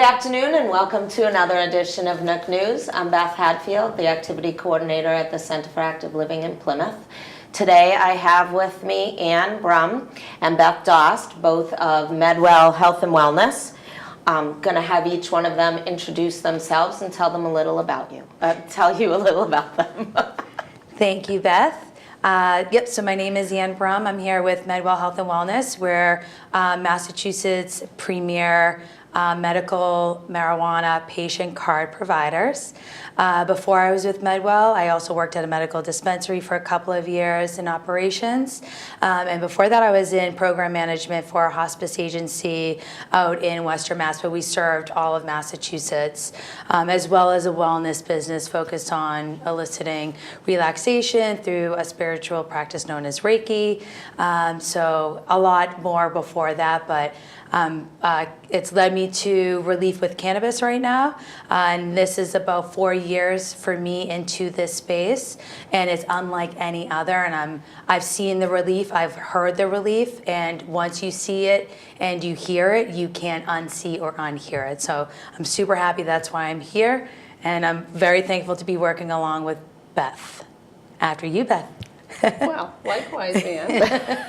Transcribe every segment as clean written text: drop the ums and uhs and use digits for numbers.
afternoon and welcome to another edition of Nook News. I'm Beth Hadfield, the Activity Coordinator at the Center for Active Living in Plymouth. Today I have with me Brum and Beth Dost, both of MedWell Health and Wellness. I'm going to have each one of them introduce themselves and tell you a little about them. Thank you, Beth. So my name is Brum. I'm here with MedWell Health and Wellness. We're Massachusetts' premier medical marijuana patient card providers. Before I was with MedWell, I also worked at a medical dispensary for a couple of years in operations. And before that, I was in program management for a hospice agency out in Western Mass, but we served all of Massachusetts, as well as a wellness business focused on eliciting relaxation through a spiritual practice known as Reiki. So a lot more before that, but it's led me to relief with cannabis right now, and this is about 4 years for me into this space, and it's unlike any other. And I've seen the relief, I've heard the relief, and once you see it and you hear it, you can't unsee or unhear it. So I'm super happy. That's why I'm here, and I'm very thankful to be working along with Beth. After you, Beth. Well, likewise, Ann.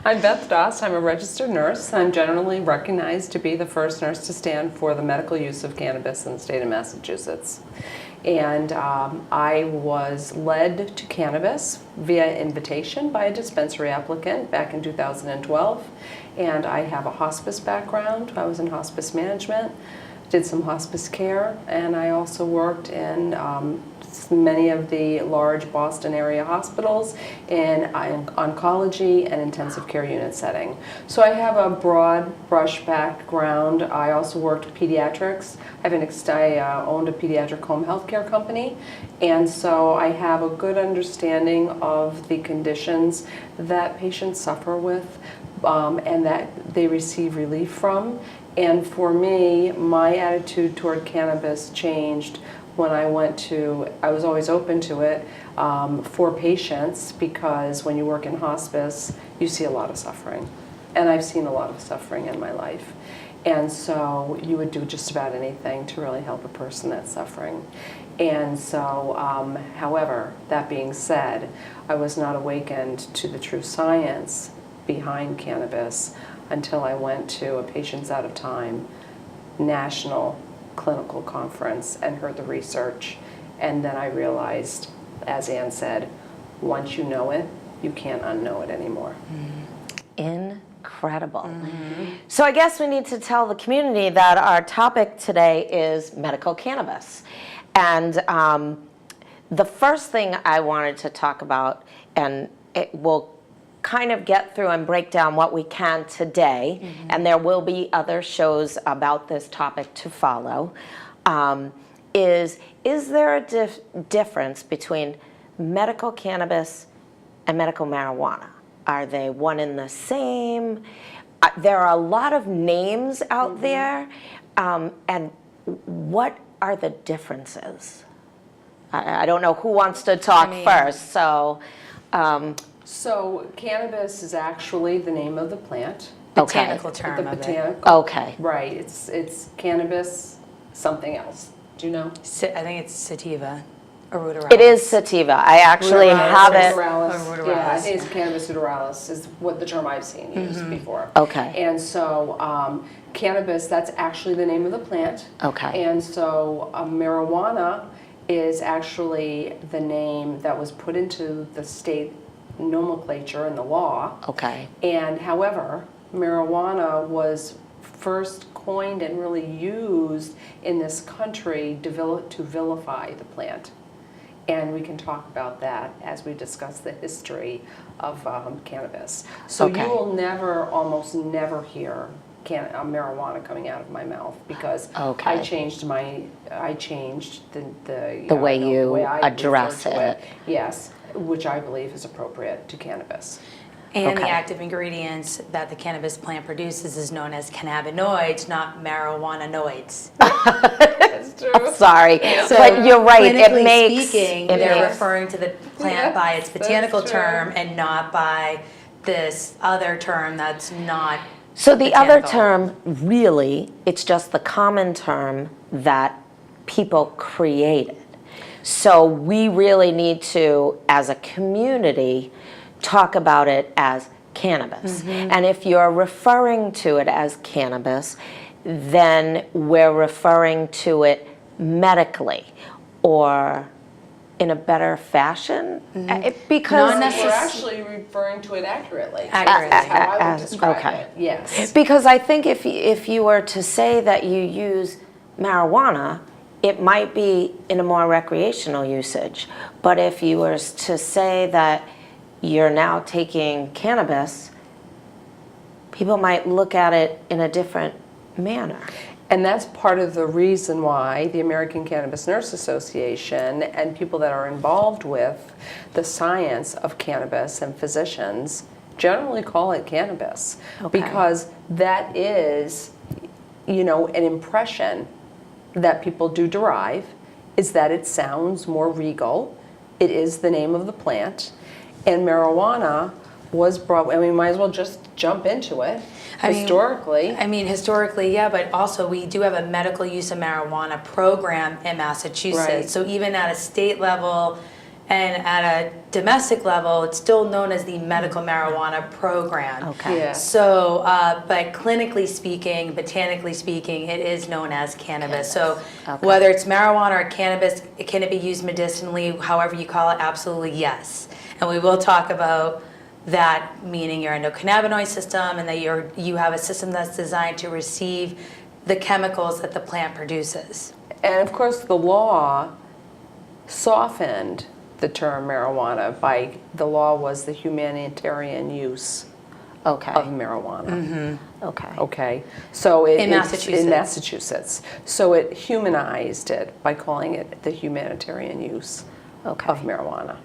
I'm Beth Dost. I'm a registered nurse. I'm generally recognized to be the first nurse to stand for the medical use of cannabis in the state of Massachusetts. And I was led to cannabis via invitation by a dispensary applicant back in 2012. And I have a hospice background. I was in hospice management, did some hospice care, and I also worked in many of the large Boston area hospitals in oncology and intensive care unit setting. So I have a broad brush background. I also worked with pediatrics. I owned a pediatric home health care company, and so I have a good understanding of the conditions that patients suffer with and that they receive relief from. And for me, my attitude toward cannabis changed when I was always open to it for patients, because when you work in hospice, you see a lot of suffering. And I've seen a lot of suffering in my life. And so you would do just about anything to really help a person that's suffering. And so, however, that being said, I was not awakened to the true science behind cannabis until I went to a Patients Out of Time national clinical conference and heard the research, and then I realized, as Ann said, once you know it, you can't unknow it anymore. Incredible. So I guess we need to tell the community that our topic today is medical cannabis. And the first thing I wanted to talk about, and it will kind of get through and break down what we can today, and there will be other shows about this topic to follow, is there a difference between medical cannabis and medical marijuana? Are they one and the same? There are a lot of names out there, and what are the differences? I don't know who wants to talk first, so... So cannabis is actually the name of the plant. Botanical term of it. Okay. Right. It's cannabis something else. Do you know? I think it's sativa. Aruduralis. It is sativa. I actually have it. Yeah, it is cannabis ruderalis is what the term I've seen used before. Okay. And so cannabis, that's actually the name of the plant. Okay. And so marijuana is actually the name that was put into the state nomenclature in the law. Okay. And however, marijuana was first coined and really used in this country to vilify the plant. And we can talk about that as we discuss the history of cannabis. So you will almost never hear marijuana coming out of my mouth, because I changed the way you address it. Yes, which I believe is appropriate to cannabis. And the active ingredients that the cannabis plant produces is known as cannabinoids, not marijuana-noids. That's true. I'm sorry, So but you're right. Clinically It makes speaking, they're referring to the plant by its botanical true. term and not by this other term that's not So the other botanical. term, really, it's just the common term that people created. So we really need to, as a community, talk about it as cannabis. And if you're referring to it as cannabis, then we're referring to it medically or in a better fashion. Because Not We're actually referring to it accurately. Accurately. That's how I would describe Okay. it. Yes. Because I think if you were to say that you use marijuana, it might be in a more recreational usage. But if you were to say that you're now taking cannabis, people might look at it in a different manner. And that's part of the reason why the American Cannabis Nurse Association and people that are involved with the science of cannabis and physicians generally call it cannabis. Okay. Because that is, an impression that people do derive is that it sounds more regal. It is the name of the plant. And marijuana was brought, might as well just jump into it. Historically. Historically, yeah, but also we do have a medical use of marijuana program in Massachusetts. Right. So even at a state level and at a domestic level, it's still known as the medical marijuana program. Okay. Yeah. So, but clinically speaking, botanically speaking, it is known as cannabis. So Okay. whether it's marijuana or cannabis, can it be used medicinally, however you call it? Absolutely, yes. And we will talk about that, meaning your endocannabinoid system and that you have a system that's designed to receive the chemicals that the plant produces. And of course, the law softened the term marijuana by the law was the humanitarian use Okay. of marijuana. Okay. Okay, so In in Massachusetts, so it humanized it by calling it the humanitarian use Okay. of marijuana.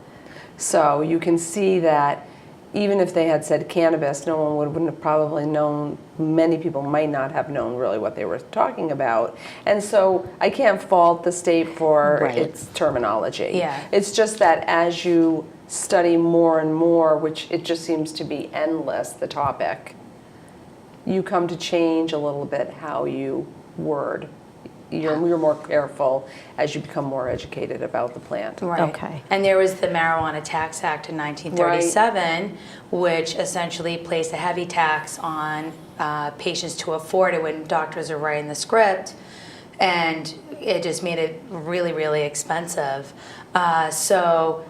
So you can see that even if they had said cannabis, no one wouldn't have probably known, many people might not have known really what they were talking about. And so I can't fault the state for Right. its terminology. Yeah. It's just that as you study more and more, which it just seems to be endless, the topic, you come to change a little bit how you word. You're more careful as you become more educated about the plant. Right. Okay. And there was the Marijuana Tax Act in 1937, which essentially placed a heavy tax on patients to afford it when doctors are writing the script, and it just made it really, really expensive. But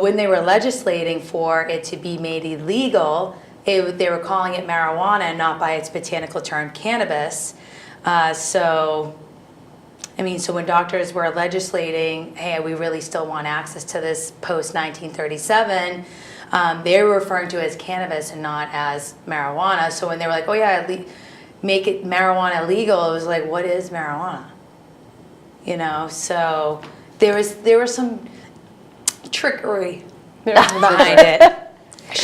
when they were legislating for it to be made illegal, they were calling it marijuana and not by its botanical term cannabis. So when doctors were legislating, hey, we really still want access to this post-1937, they were referring to it as cannabis and not as marijuana. So when they were like, oh yeah, make it marijuana legal, it was like, what is marijuana? So there was some trickery behind it.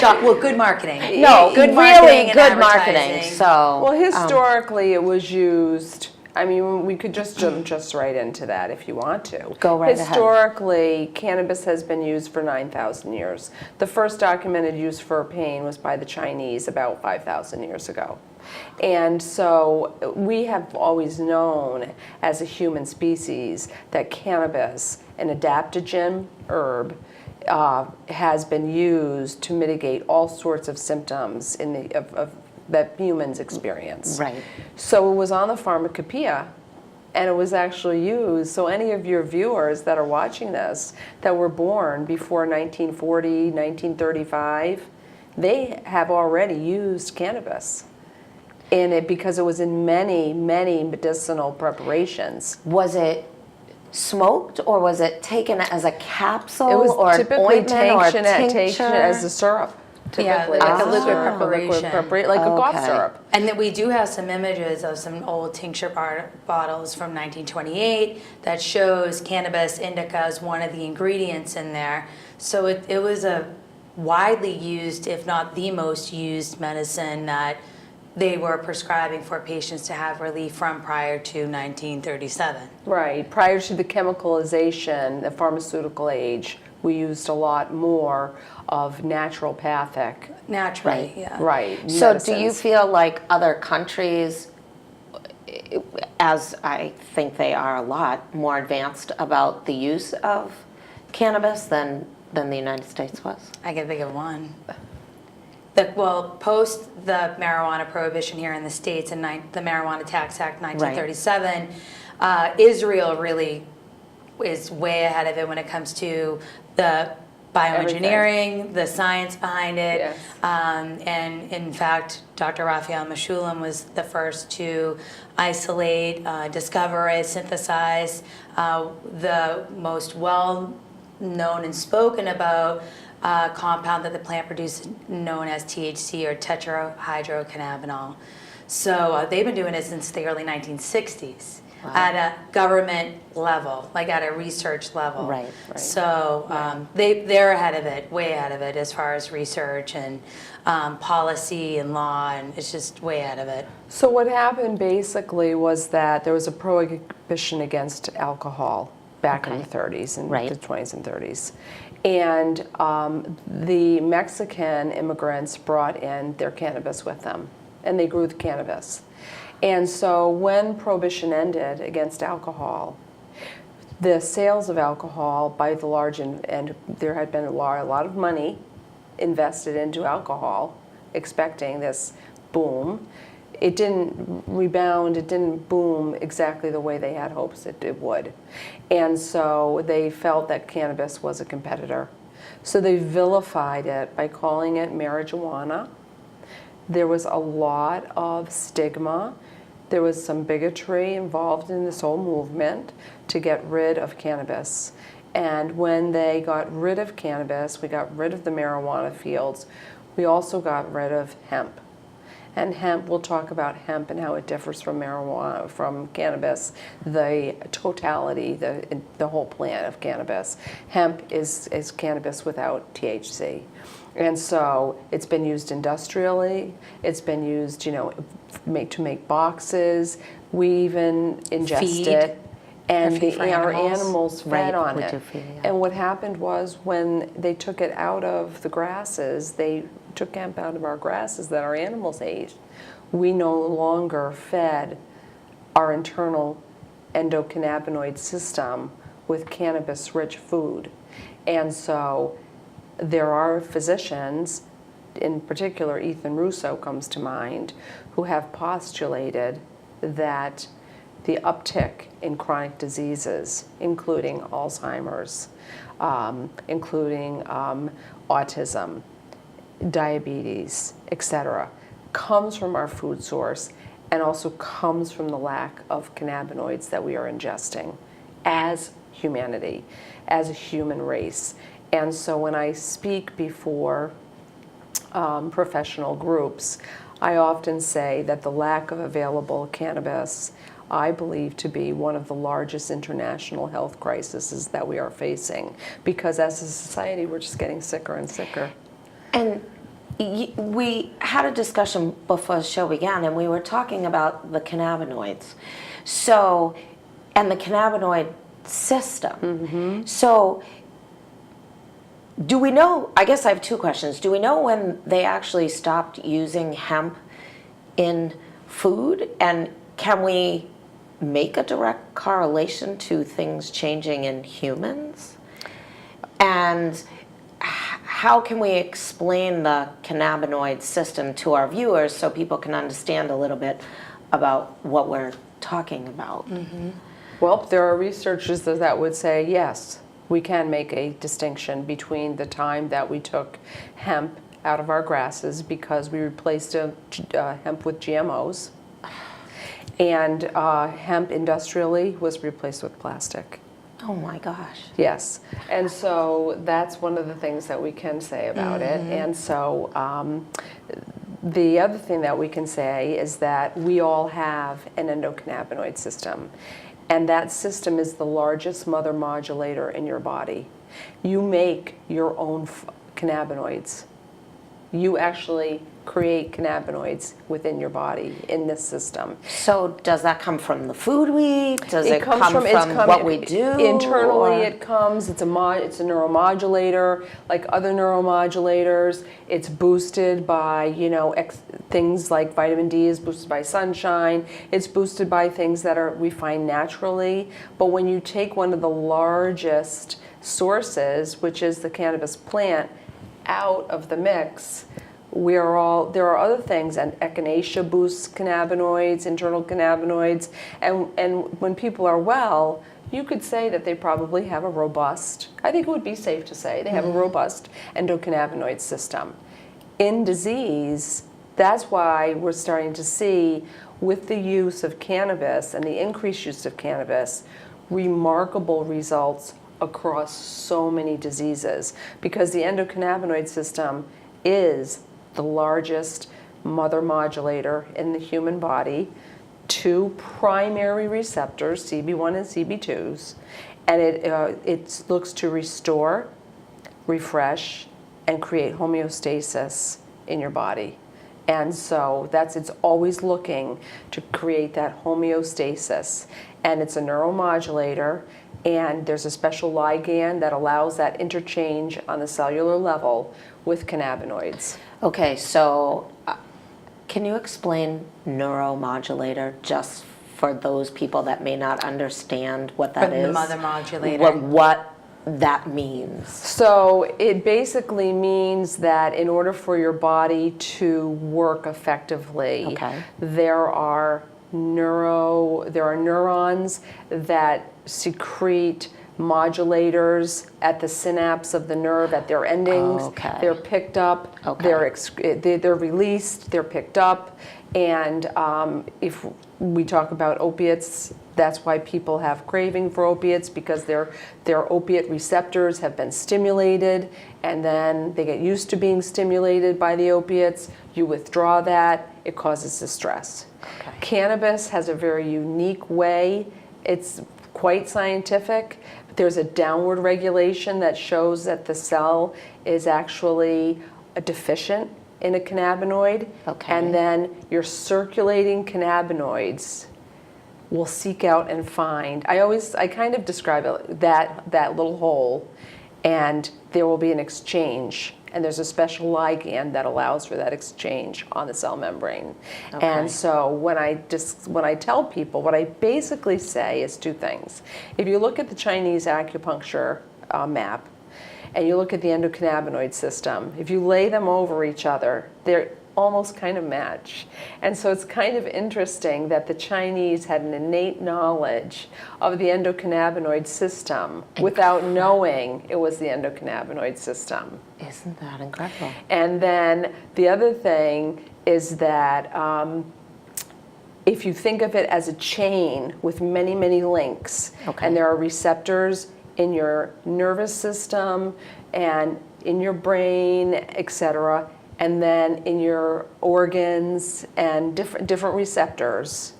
Good marketing. No, good really marketing and good marketing. advertising. So, Well, historically, it was used. We could just jump right into that if you want to. Go right ahead. Historically, cannabis has been used for 9,000 years. The first documented use for pain was by the Chinese about 5,000 years ago. And so we have always known as a human species that cannabis, an adaptogen herb, has been used to mitigate all sorts of symptoms that humans experience. Right. So it was on the pharmacopoeia, and it was actually used. So any of your viewers that are watching this that were born before 1940, 1935, they have already used cannabis in it because it was in many, many medicinal preparations. was it smoked or was it taken as a capsule It was or an typically ointment or a taken tincture? as a syrup. Yeah, Typically, like a as liquid syrup, preparation. like a cough Okay. syrup. And then we do have some images of some old tincture bottles from 1928 that shows cannabis indica as one of the ingredients in there. So it was a widely used, if not the most used medicine that they were prescribing for patients to have relief from prior to 1937. Right, prior to the chemicalization, the pharmaceutical age, we used a lot more of naturopathic. Naturally, Right. yeah. Right. So do you medicines. feel like other countries, as I think they are a lot, more advanced about the use of cannabis than the United States was? I can think of one. Post the marijuana prohibition here in the States and the Marijuana Tax Act 1937, Israel really is way ahead of it when it comes to the bioengineering, the science behind it. Yes. And in fact, Dr. Raphael Mechoulam was the first to isolate, discover, synthesize the most well-known and spoken about compound that the plant produces known as THC, or tetrahydrocannabinol. So they've been doing it since the early 1960s. Wow. At a government level, like at a research level. Right, right. So they're ahead of it, way ahead of it as far as research and policy and law, and it's just way ahead of it. So what happened basically was that there was a prohibition against alcohol back in the 30s and Right. the 20s and 30s. And the Mexican immigrants brought in their cannabis with them, and they grew the cannabis. And so when prohibition ended against alcohol, the sales of alcohol by the large, and there had been a lot of money invested into alcohol, expecting this boom. It didn't rebound, it didn't boom exactly the way they had hopes it would. And so they felt that cannabis was a competitor. So they vilified it by calling it marijuana. There was a lot of stigma. There was some bigotry involved in this whole movement to get rid of cannabis. And when they got rid of cannabis, we got rid of the marijuana fields, we also got rid of hemp. And hemp, we'll talk about hemp and how it differs from marijuana, from cannabis, the totality, the whole plant of cannabis. Hemp is cannabis without THC. And so it's been used industrially, it's been used, to make boxes. We even ingest Feed. it. And Feed for our animals. animals fed Right, on we it. do feed, yeah. And what happened was when they took it out of the grasses, they took hemp out of our grasses that our animals ate. We no longer fed our internal endocannabinoid system with cannabis-rich food. And so there are physicians, in particular Ethan Russo comes to mind, who have postulated that the uptick in chronic diseases, including Alzheimer's, including autism, diabetes, etc., comes from our food source and also comes from the lack of cannabinoids that we are ingesting as humanity, as a human race. And so when I speak before professional groups, I often say that the lack of available cannabis, I believe to be one of the largest international health crises that we are facing, because as a society we're just getting sicker and sicker. And we had a discussion before the show began, and we were talking about the cannabinoids. So, and the cannabinoid system. So, do we know, I guess I have two questions. Do we know when they actually stopped using hemp in food? And can we make a direct correlation to things changing in humans? And how can we explain the cannabinoid system to our viewers so people can understand a little bit about what we're talking about? Well, there are researchers that would say, yes, we can make a distinction between the time that we took hemp out of our grasses because we replaced hemp with GMOs, and hemp industrially was replaced with plastic. Oh my gosh. Yes, and so that's one of the things that we can say about it. And so the other thing that we can say is that we all have an endocannabinoid system, and that system is the largest mother modulator in your body. You make your own cannabinoids. you actually create cannabinoids within your body in this system. So does that come from the food we eat? Does it comes come from what we do? Internally, or- it comes. It's a neuromodulator, like other neuromodulators. It's boosted by things like vitamin D is boosted by sunshine. It's boosted by things that we find naturally. But when you take one of the largest sources, which is the cannabis plant, out of the mix, there are other things, and echinacea boosts cannabinoids, internal cannabinoids, and when people are well, you could say that they probably have a robust, I think it would be safe to say, they have a robust endocannabinoid system. In disease, that's why we're starting to see, with the use of cannabis and the increased use of cannabis, remarkable results across so many diseases, because the endocannabinoid system is the largest mother modulator in the human body, 2 primary receptors, CB1 and CB2s, and it looks to restore, refresh, and create homeostasis in your body. And so it's always looking to create that homeostasis, and it's a neuromodulator, and there's a special ligand that allows that interchange on the cellular level with cannabinoids. Okay, so can you explain neuromodulator just for those people that may not understand what that is? The mother modulator. What that means? So it basically means that in order for your body to work effectively, Okay. there are neurons that secrete modulators at the synapse of the nerve, at their endings. Okay. They're picked up, Okay. they're released, they're picked up, and if we talk about opiates, that's why people have craving for opiates, because their opiate receptors have been stimulated, and then they get used to being stimulated by the opiates. You withdraw that, it causes distress. Okay. Cannabis has a very unique way. It's quite scientific. There's a downward regulation that shows that the cell is actually deficient in a cannabinoid. Okay. And then your circulating cannabinoids will seek out and find. I kind of describe it, that little hole, and there will be an exchange. And there's a special ligand that allows for that exchange on the cell membrane. Okay. And so when I tell people, what I basically say is 2 things. If you look at the Chinese acupuncture map, and you look at the endocannabinoid system, if you lay them over each other, they're almost kind of match. And so it's kind of interesting that the Chinese had an innate knowledge of the endocannabinoid system without knowing it was the endocannabinoid system. Isn't that incredible? And then the other thing is that if you think of it as a chain with many, many links, Okay. and there are receptors in your nervous system and in your brain, etc., and then in your organs and different receptors.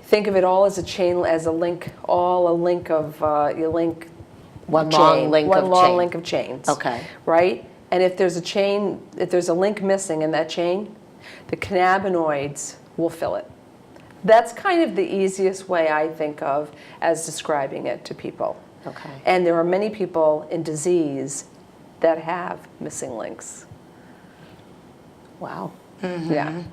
Think of it all as a chain, as a link, all a link of you link One chain, long link one of long chain. link of chains. Okay. Right? And if there's a link missing in that chain, the cannabinoids will fill it. That's kind of the easiest way I think of as describing it to people. Okay. And there are many people in disease that have missing links. Wow. Yeah.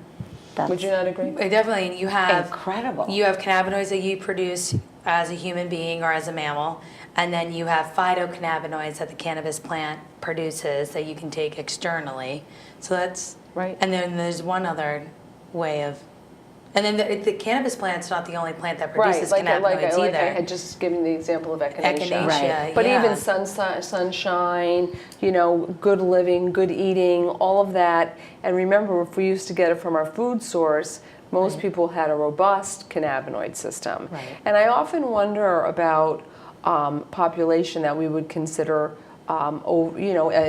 That's Would you not agree? Definitely, you have incredible. You have cannabinoids that you produce as a human being or as a mammal, and then you have phytocannabinoids that the cannabis plant produces that you can take externally. So that's Right. And then there's one other way of, and then the cannabis plant's not the only plant that produces cannabinoids like either. I had just given the example of echinacea. Echinacea, Right. But yeah. even sunshine, good living, good eating, all of that. And remember, if we used to get it from our food source, most people had a robust cannabinoid system. Right. And I often wonder about population that we would consider, an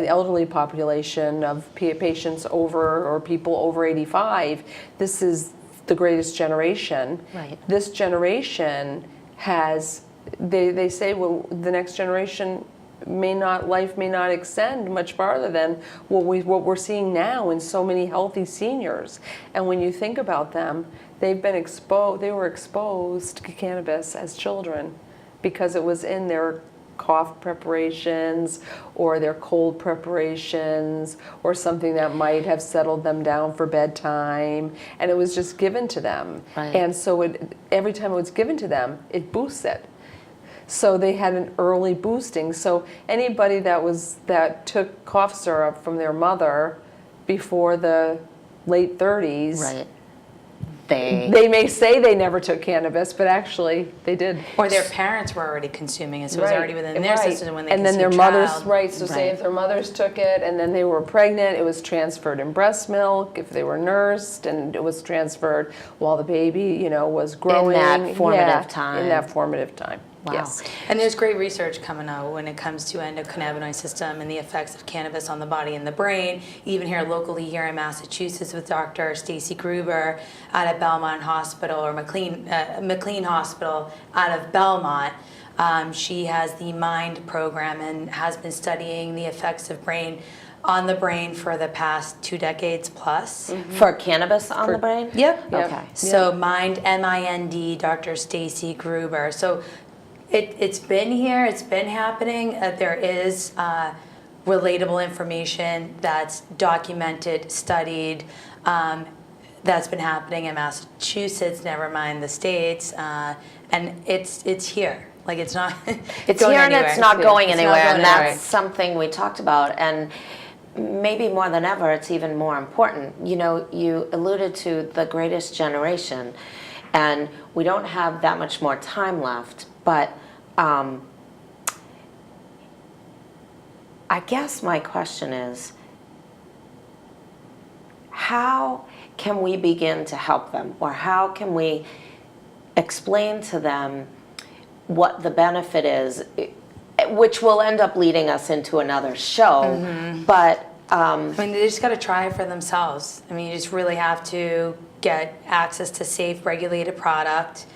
elderly population of patients over, or people over 85. This is the greatest generation. Right. This generation has, they say, well, the next generation life may not extend much farther than what we're seeing now in so many healthy seniors. And when you think about them, they were exposed to cannabis as children because it was in their cough preparations or their cold preparations or something that might have settled them down for bedtime, and it was just given to them. Right. And so every time it was given to them, it boosts it. So they had an early boosting. So anybody that took cough syrup from their mother before the late 30s, Right. They may say they never took cannabis, but actually they did. Or their parents were already consuming it, so it was already within their system when they and then conceived their mothers, child. right, so say if their mothers took it and then they were pregnant, it was transferred in breast milk. If they were nursed, and it was transferred while the baby, was growing. that formative time. In that formative time. Wow. Yes. And there's great research coming out when it comes to endocannabinoid system and the effects of cannabis on the body and the brain. Even here locally here in Massachusetts with Dr. Stacy Gruber out of Belmont Hospital, or McLean Hospital out of Belmont. She has the MIND program and has been studying the effects of on the brain for the past 2 decades plus. For cannabis on the brain? Yep. Okay. So MIND, M-I-N-D, Dr. Stacy Gruber. So it's been here, it's been happening. There is relatable information that's documented, studied, that's been happening in Massachusetts, never mind the states, and it's here. Like it's not It's going here and anywhere. it's not going It's not anywhere, going and that's anywhere. something we talked about. And maybe more than ever, it's even more important. You alluded to the greatest generation, and we don't have that much more time left, but I guess my question is, how can we begin to help them, or how can we explain to them what the benefit is, which will end up leading us into another show, but I mean, they just got to try it for themselves. I mean, you just really have to get access to safe, regulated product.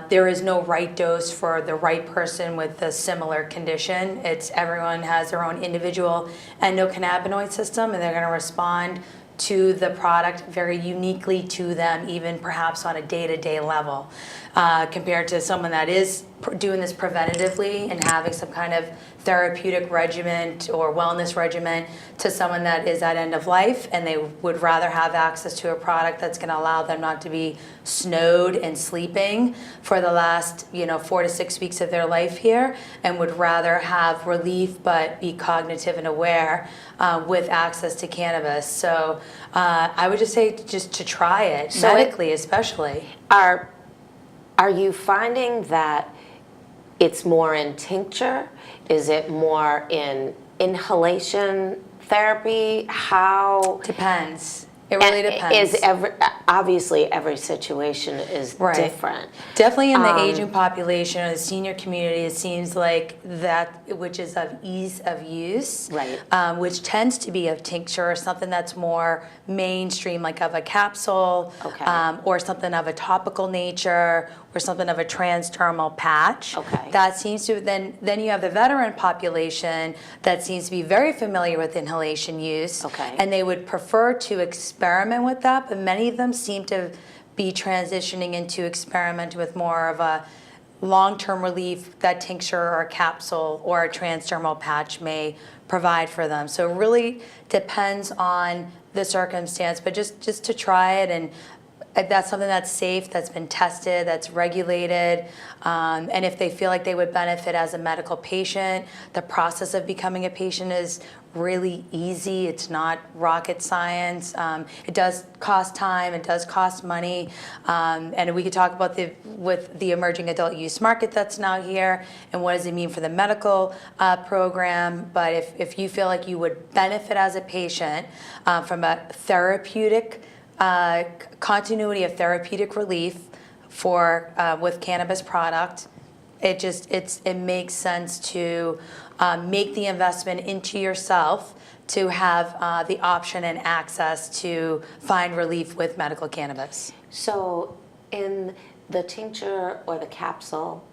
There is no right dose for the right person with a similar condition. Everyone has their own individual endocannabinoid system, and they're going to respond to the product very uniquely to them, even perhaps on a day-to-day level, compared to someone that is doing this preventatively and having some kind of therapeutic regimen or wellness regimen, to someone that is at end of life and they would rather have access to a product that's going to allow them not to be snowed and sleeping for the last 4 to 6 weeks of their life here, and would rather have relief but be cognitive and aware with access to cannabis. So I would just say just to try it, medically especially. are you finding that it's more in tincture? Is it more in inhalation therapy? How? Depends. It really depends. Obviously every situation is different. Definitely in the aging population or the senior community, it seems like that which is of ease of use, which tends to be of tincture or something that's more mainstream, like of a capsule, or something of a topical nature, or something of a transdermal patch. That seems to, then you have the veteran population that seems to be very familiar with inhalation use, and they would prefer to experiment with that, but many of them seem to be transitioning into experimenting with more of a long-term relief that tincture or a capsule or a transdermal patch may provide for them. So it really depends on the circumstance, but just to try it, and that's something that's safe, that's been tested, that's regulated, and if they feel like they would benefit as a medical patient, the process of becoming a patient is really easy. It's not rocket science. It does cost time, it does cost money, and we could talk about with the emerging adult use market that's now here, and what does it mean for the medical program. But if you feel like you would benefit as a patient from a therapeutic continuity of therapeutic relief for with cannabis product, it makes sense to make the investment into yourself to have the option and access to find relief with medical cannabis. So in the tincture or the capsule,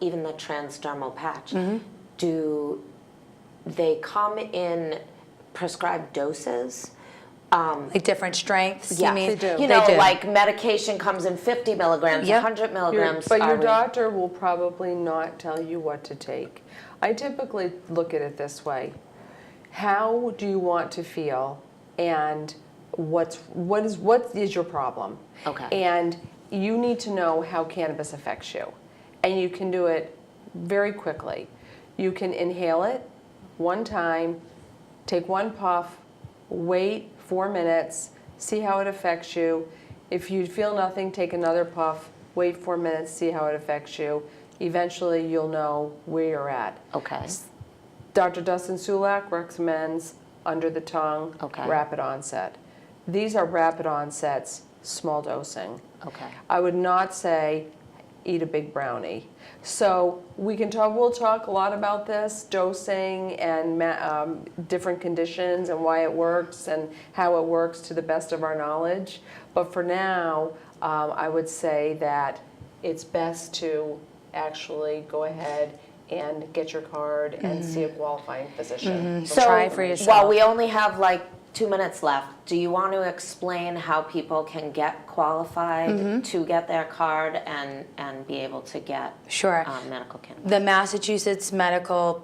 even the transdermal patch, do they come in prescribed doses? Like different strengths, Yeah, you mean? they do. You They know, do. like medication comes in 50 milligrams, Yep. 100 milligrams. But Are your we- doctor will probably not tell you what to take. I typically look at it this way. How do you want to feel, and what is your problem? Okay. And you need to know how cannabis affects you. And you can do it very quickly. You can inhale it one time, take one puff, wait 4 minutes, see how it affects you. If you feel nothing, take another puff, wait 4 minutes, see how it affects you. Eventually, you'll know where you're at. Okay. Dr. Dustin Sulak recommends under the tongue, Okay. rapid onset. These are rapid onsets, small dosing. Okay. I would not say eat a big brownie. So we'll talk a lot about this, dosing and different conditions and why it works and how it works to the best of our knowledge. But for now, I would say that it's best to actually go ahead and get your card and see a qualifying physician. So, Try it for yourself. Well, we only have like 2 minutes left. Do you want to explain how people can get qualified to get their card and be able to get Sure. medical cannabis? The Massachusetts Medical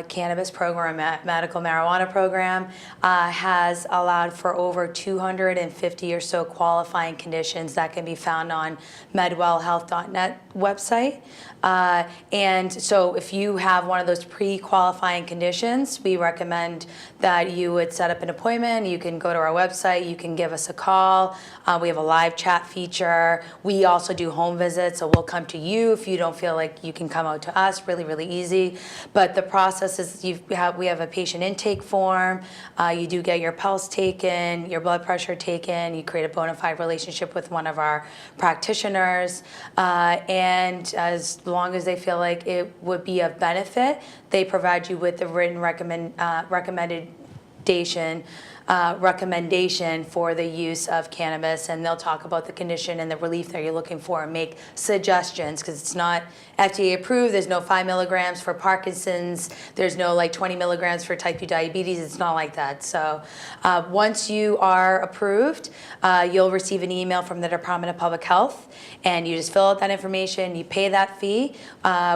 Cannabis Program, Medical Marijuana Program, has allowed for over 250 or so qualifying conditions that can be found on MedWellHealth.net website. And so if you have one of those pre-qualifying conditions, we recommend that you would set up an appointment. You can go to our website, you can give us a call. We have a live chat feature. We also do home visits, so we'll come to you if you don't feel like you can come out to us. Really, really easy. But the process is we have a patient intake form. You do get your pulse taken, your blood pressure taken. You create a bona fide relationship with one of our practitioners. And as long as they feel like it would be of benefit, they provide you with the written recommendation for the use of cannabis, and they'll talk about the condition and the relief that you're looking for and make suggestions, because it's not FDA approved. There's no 5 milligrams for Parkinson's. There's no like 20 milligrams for type 2 diabetes. It's not like that. So once you are approved, you'll receive an email from the Department of Public Health, and you just fill out that information. You pay that fee,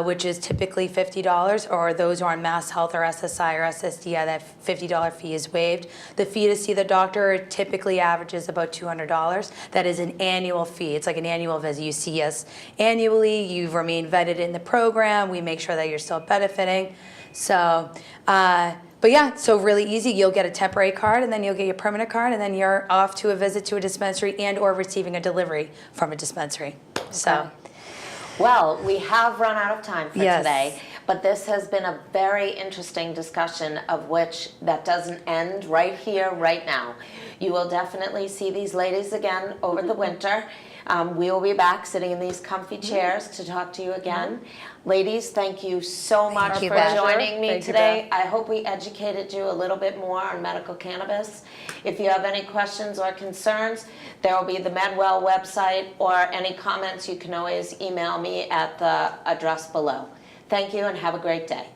which is typically $50, or those who are on Mass Health or SSI or SSDI, that $50 fee is waived. The fee to see the doctor typically averages about $200. That is an annual fee. It's like an annual visit. You see us annually. You remain vetted in the program. We make sure that you're still benefiting. So, but yeah, so really easy. You'll get a temporary card, and then you'll get your permanent card, and then you're off to a visit to a dispensary and or receiving a delivery from a dispensary. So, Well, we have run out of time for Yes. today, but this has been a very interesting discussion of which that doesn't end right here, right now. You will definitely see these ladies again over the winter. We will be back sitting in these comfy chairs to talk to you again. Ladies, thank you so much you, for Beth. joining me Thank you, today. I hope we educated you a little bit more on medical cannabis. If you have any questions or concerns, there will be the MedWell website, or any comments, you can always email me at the address below. Thank you and have a great day.